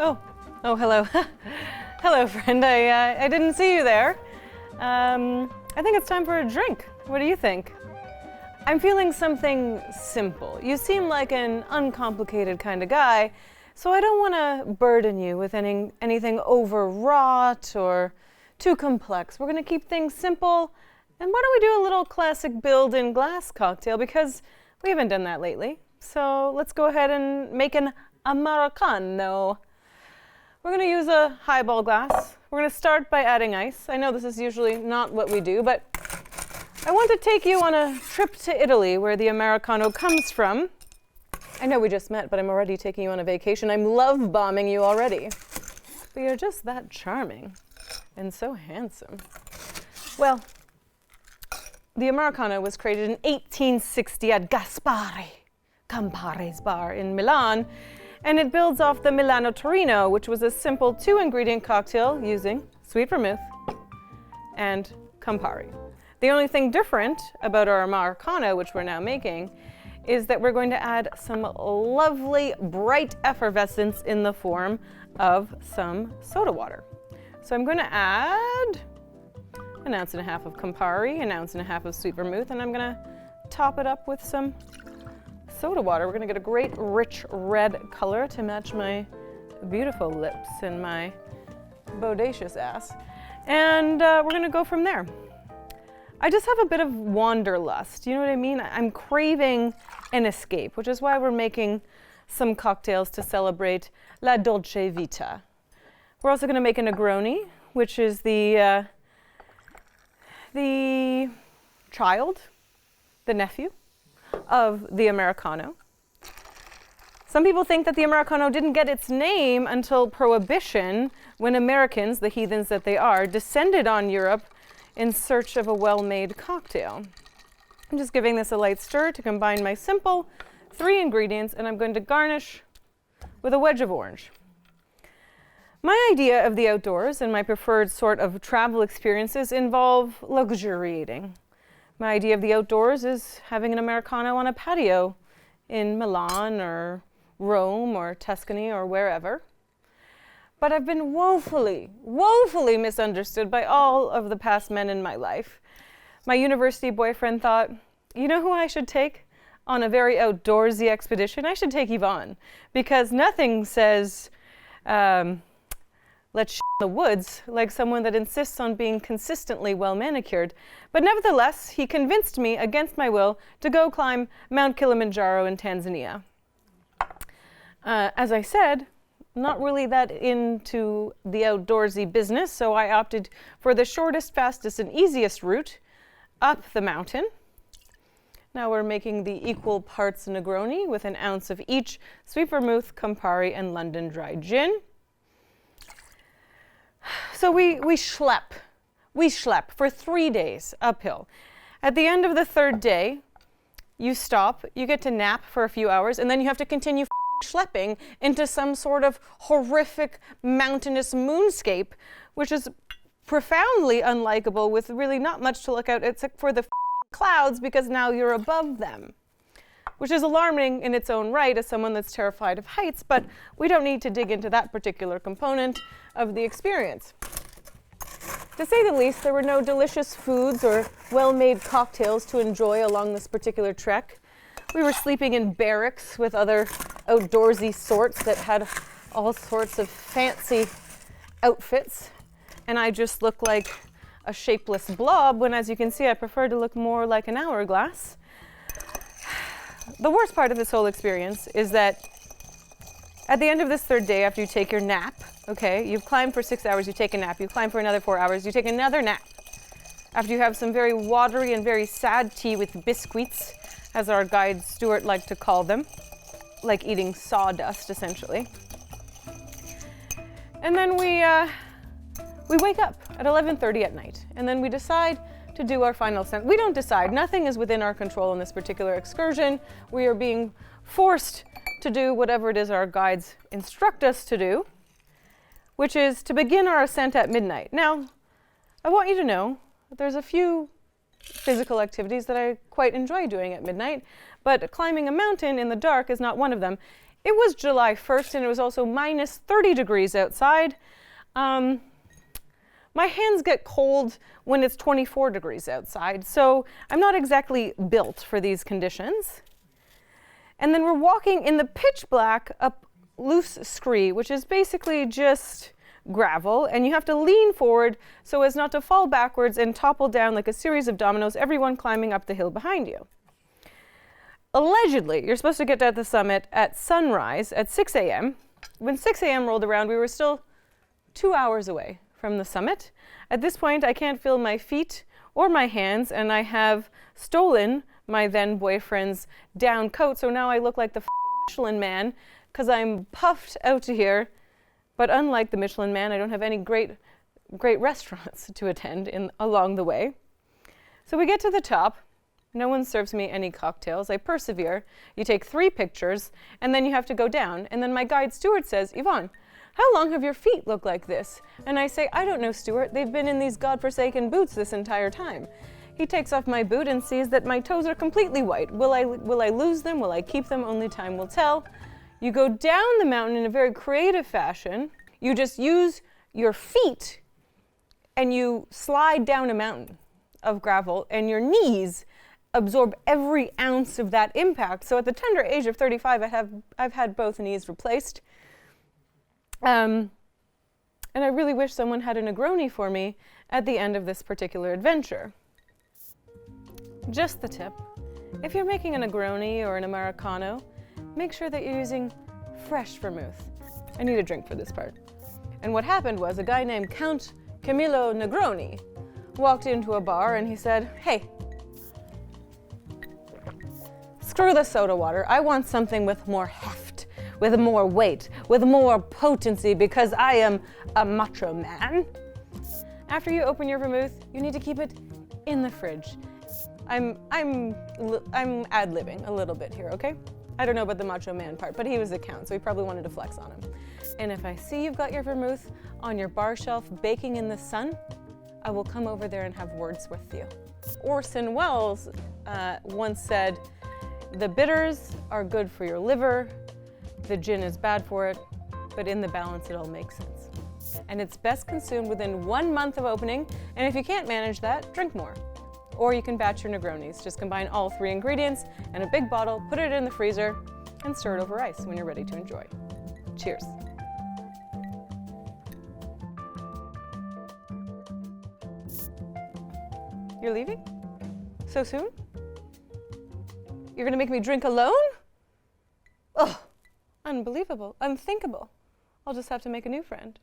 Oh, hello. Hello, friend. I didn't see you there. I think it's time for a drink. What do you think? I'm feeling something simple. You seem like an uncomplicated kind of guy, so I don't want to burden you with anything overwrought or too complex. We're going to keep things simple. And why don't we do a little classic build-in glass cocktail, because we haven't done that lately. So let's go ahead and make an Americano. We're going to use a highball glass. We're going to start by adding ice. I know this is usually not what we do, but I want to take you on a trip to Italy, where the Americano comes from. I know we just met, but I'm already taking you on a vacation. I'm love bombing you already. But you're just that charming and so handsome. Well, the Americano was created in 1860 at Campari's bar in Milan, and it builds off the Milano Torino, which was a simple 2-ingredient cocktail using sweet vermouth and Campari. The only thing different about our Americano, which we're now making, is that we're going to add some lovely bright effervescence in the form of some soda water. So I'm going to add 1.5 ounces of Campari, 1.5 ounces of sweet vermouth, and I'm going to top it up with some soda water. We're going to get a great rich red color to match my beautiful lips and my bodacious ass. And we're going to go from there. I just have a bit of wanderlust, you know what I mean? I'm craving an escape, which is why we're making some cocktails to celebrate la dolce vita. We're also going to make a Negroni, which is the child, the nephew of the Americano. Some people think that the Americano didn't get its name until Prohibition, when Americans, the heathens that they are, descended on Europe in search of a well-made cocktail. I'm just giving this a light stir to combine my simple 3 ingredients, and I'm going to garnish with a wedge of orange. My idea of the outdoors and my preferred sort of travel experiences involve luxuriating. My idea of the outdoors is having an Americano on a patio in Milan or Rome or Tuscany or wherever. But I've been woefully misunderstood by all of the past men in my life. My university boyfriend thought, you know who I should take on a very outdoorsy expedition? I should take Yvonne, because nothing says, let's in the woods, like someone that insists on being consistently well manicured. But nevertheless, he convinced me against my will to go climb Mount Kilimanjaro in Tanzania. As I said, not really that into the outdoorsy business, so I opted for the shortest, fastest, and easiest route up the mountain. Now we're making the equal parts Negroni with 1 ounce of each sweet vermouth, Campari, and London dry gin. So we schlep for 3 days uphill. At the end of the 3rd day, you stop, you get to nap for a few hours, and then you have to continue schlepping into some sort of horrific mountainous moonscape, which is profoundly unlikable, with really not much to look at except for the clouds, because now you're above them, which is alarming in its own right as someone that's terrified of heights, but we don't need to dig into that particular component of the experience. To say the least, there were no delicious foods or well-made cocktails to enjoy along this particular trek. We were sleeping in barracks with other outdoorsy sorts that had all sorts of fancy outfits, and I just looked like a shapeless blob when, as you can see, I prefer to look more like an hourglass. The worst part of this whole experience is that at the end of this 3rd day, after you take your nap, okay, you've climbed for 6 hours, you take a nap, you climb for another 4 hours, you take another nap. After you have some very watery and very sad tea with biscuits, as our guide Stuart liked to call them, like eating sawdust, essentially. And then we wake up at 11:30 at night, and then we decide to do our final ascent. We don't decide. Nothing is within our control in this particular excursion. We are being forced to do whatever it is our guides instruct us to do, which is to begin our ascent at midnight. Now, I want you to know that there's a few physical activities that I quite enjoy doing at midnight, but climbing a mountain in the dark is not one of them. it was July 1st and it was also minus 30 degrees outside. My hands get cold when it's 24 degrees outside, so I'm not exactly built for these conditions. And then we're walking in the pitch black up loose scree, which is basically just gravel, and you have to lean forward so as not to fall backwards and topple down like a series of dominoes, everyone climbing up the hill behind you. Allegedly, you're supposed to get to the summit at sunrise at 6 a.m. When 6 a.m. rolled around, we were still 2 hours away from the summit. At this point, I can't feel my feet or my hands, and I have stolen my then boyfriend's down coat, so now I look like the f***ing Michelin Man because I'm puffed out to here. But unlike the Michelin Man, I don't have any great restaurants to attend along the way. So we get to the top. No one serves me any cocktails. I persevere. You take 3 pictures, and then you have to go down. And then my guide Stuart says, Yvonne, how long have your feet looked like this? And I say, I don't know, Stuart. They've been in these godforsaken boots this entire time. He takes off my boot and sees that my toes are completely white. Will I lose them? Will I keep them? Only time will tell. You go down the mountain in a very creative fashion. You just use your feet and you slide down a mountain of gravel, and your knees absorb every ounce of that impact. So at the tender age of 35, I've had both knees replaced. And I really wish someone had a Negroni for me at the end of this particular adventure. Just the tip. If you're making a Negroni or an Americano, make sure that you're using fresh vermouth. I need a drink for this part. And what happened was a guy named Count Camillo Negroni walked into a bar and he said, hey, screw the soda water. I want something with more heft, with more weight, with more potency, because I am a macho man. After you open your vermouth, you need to keep it in the fridge. I'm ad-libbing a little bit here, okay? I don't know about the macho man part, but he was the count, so he probably wanted to flex on him. And if I see you've got your vermouth on your bar shelf baking in the sun, I will come over there and have words with you. Orson Welles once said, the bitters are good for your liver, the gin is bad for it, but in the balance it all makes sense. And it's best consumed within 1 month of opening, and if you can't manage that, drink more. Or you can batch your Negronis. Just combine all 3 ingredients in a big bottle, put it in the freezer, and stir it over ice when you're ready to enjoy. Cheers. You're leaving? So soon? You're gonna make me drink alone? Oh, unbelievable, unthinkable. I'll just have to make a new friend.